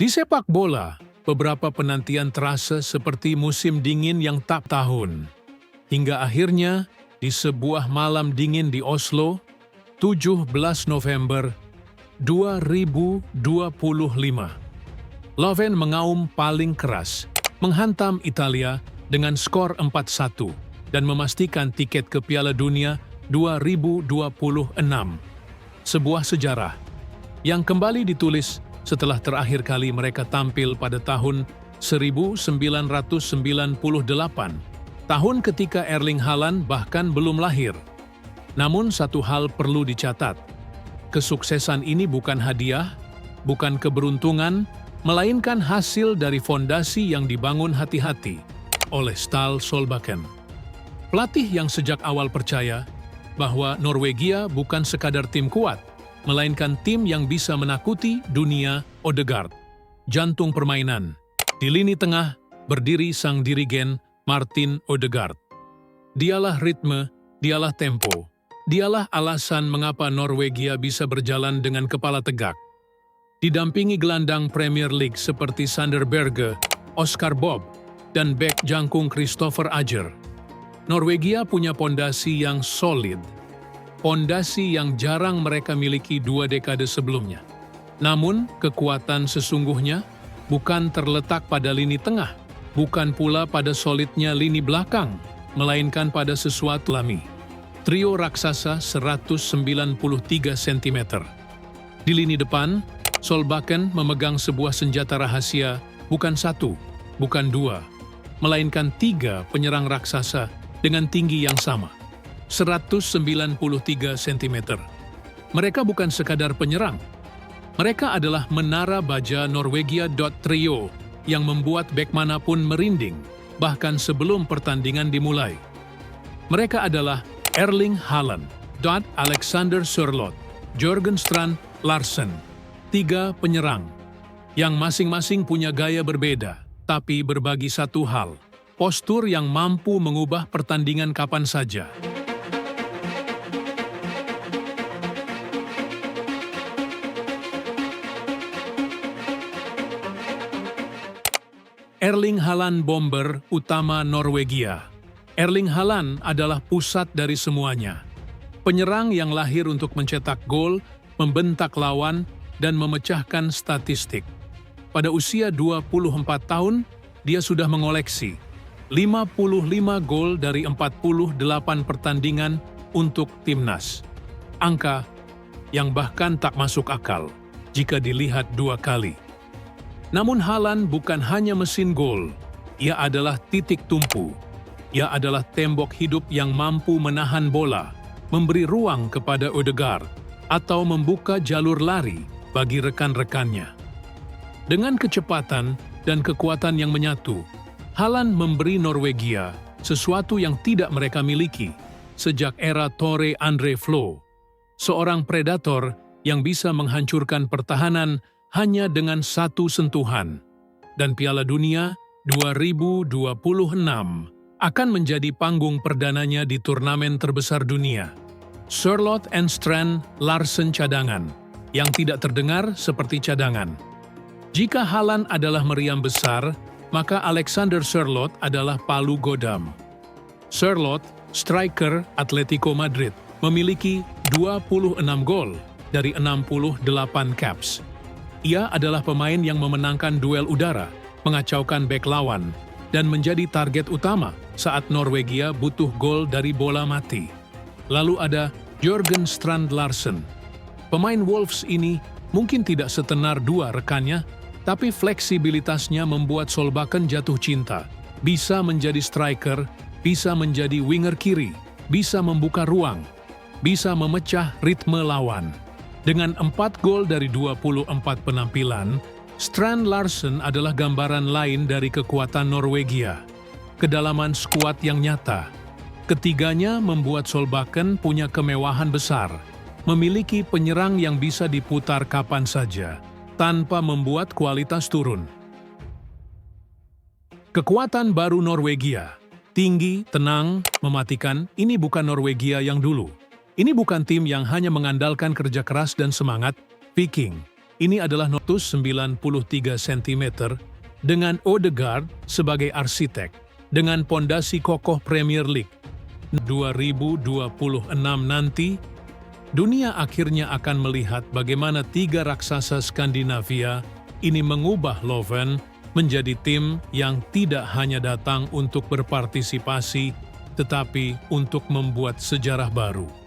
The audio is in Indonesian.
Di sepak bola, beberapa penantian terasa seperti musim dingin yang tak tahun. Hingga akhirnya, di sebuah malam dingin di Oslo, 17 November 2025, Löwen mengaum paling keras, menghantam Italia dengan skor 4-1 dan memastikan tiket ke Piala Dunia 2026. Sebuah sejarah yang kembali ditulis setelah terakhir kali mereka tampil pada tahun 1998, tahun ketika Erling Haaland bahkan belum lahir. Namun satu hal perlu dicatat, kesuksesan ini bukan hadiah, bukan keberuntungan, melainkan hasil dari fondasi yang dibangun hati-hati oleh Ståle Solbakken. Pelatih yang sejak awal percaya bahwa Norwegia bukan sekadar tim kuat, melainkan tim yang bisa menakuti dunia. Ødegaard, jantung permainan. Di lini tengah berdiri sang dirigen Martin Ødegaard. Dialah ritme, dialah tempo, dialah alasan mengapa Norwegia bisa berjalan dengan kepala tegak. Didampingi gelandang Premier League seperti Sander Berge, Oscar Bob, dan bek jangkung Christopher Ajer, Norwegia punya pondasi yang solid. Pondasi yang jarang mereka miliki 2 dekade sebelumnya. Namun, kekuatan sesungguhnya bukan terletak pada lini tengah, bukan pula pada solidnya lini belakang, melainkan pada sesuatu alami. Trio raksasa 193 cm. Di lini depan, Solbakken memegang sebuah senjata rahasia, bukan 1, bukan 2, melainkan 3 penyerang raksasa dengan tinggi yang sama. 193 cm. Mereka bukan sekadar penyerang. Mereka adalah menara baja Norwegia. Trio yang membuat bek manapun merinding, bahkan sebelum pertandingan dimulai. Mereka adalah Erling Haaland, Alexander Sørloth, Jørgen Strand Larsen. 3 penyerang yang masing-masing punya gaya berbeda, tapi berbagi satu hal, postur yang mampu mengubah pertandingan kapan saja. Erling Haaland, bomber utama Norwegia. Erling Haaland adalah pusat dari semuanya. Penyerang yang lahir untuk mencetak gol, membentak lawan, dan memecahkan statistik. Pada usia 24 tahun, dia sudah mengoleksi 55 gol dari 48 pertandingan untuk timnas. Angka yang bahkan tak masuk akal jika dilihat 2 kali. Namun Haaland bukan hanya mesin gol, ia adalah titik tumpu. Ia adalah tembok hidup yang mampu menahan bola, memberi ruang kepada Ødegaard, atau membuka jalur lari bagi rekan-rekannya. Dengan kecepatan dan kekuatan yang menyatu, Haaland memberi Norwegia sesuatu yang tidak mereka miliki sejak era Tore André Flo, seorang predator yang bisa menghancurkan pertahanan hanya dengan 1 sentuhan. Dan Piala Dunia 2026 akan menjadi panggung perdananya di turnamen terbesar dunia. Sørloth and Strand Larsen cadangan, yang tidak terdengar seperti cadangan. Jika Haaland adalah meriam besar, maka Alexander Sørloth adalah palu godam. Sørloth, striker Atletico Madrid, memiliki 26 gol dari 68 caps. Ia adalah pemain yang memenangkan duel udara, mengacaukan bek lawan, dan menjadi target utama saat Norwegia butuh gol dari bola mati. Lalu ada Jørgen Strand Larsen. Pemain Wolves ini mungkin tidak setenar 2 rekannya, tapi fleksibilitasnya membuat Solbakken jatuh cinta. Bisa menjadi striker, bisa menjadi winger kiri, bisa membuka ruang, bisa memecah ritme lawan. Dengan 4 gol dari 24 penampilan, Strand Larsen adalah gambaran lain dari kekuatan Norwegia. Kedalaman skuad yang nyata. Ketiganya membuat Solbakken punya kemewahan besar, memiliki penyerang yang bisa diputar kapan saja, tanpa membuat kualitas turun. Kekuatan baru Norwegia, tinggi, tenang, mematikan, ini bukan Norwegia yang dulu. Ini bukan tim yang hanya mengandalkan kerja keras dan semangat Viking. Ini adalah 193 cm dengan Odegaard sebagai arsitek, dengan pondasi kokoh Premier League. 2026 nanti, dunia akhirnya akan melihat bagaimana tiga raksasa Skandinavia ini mengubah Leuven menjadi tim yang tidak hanya datang untuk berpartisipasi, tetapi untuk membuat sejarah baru.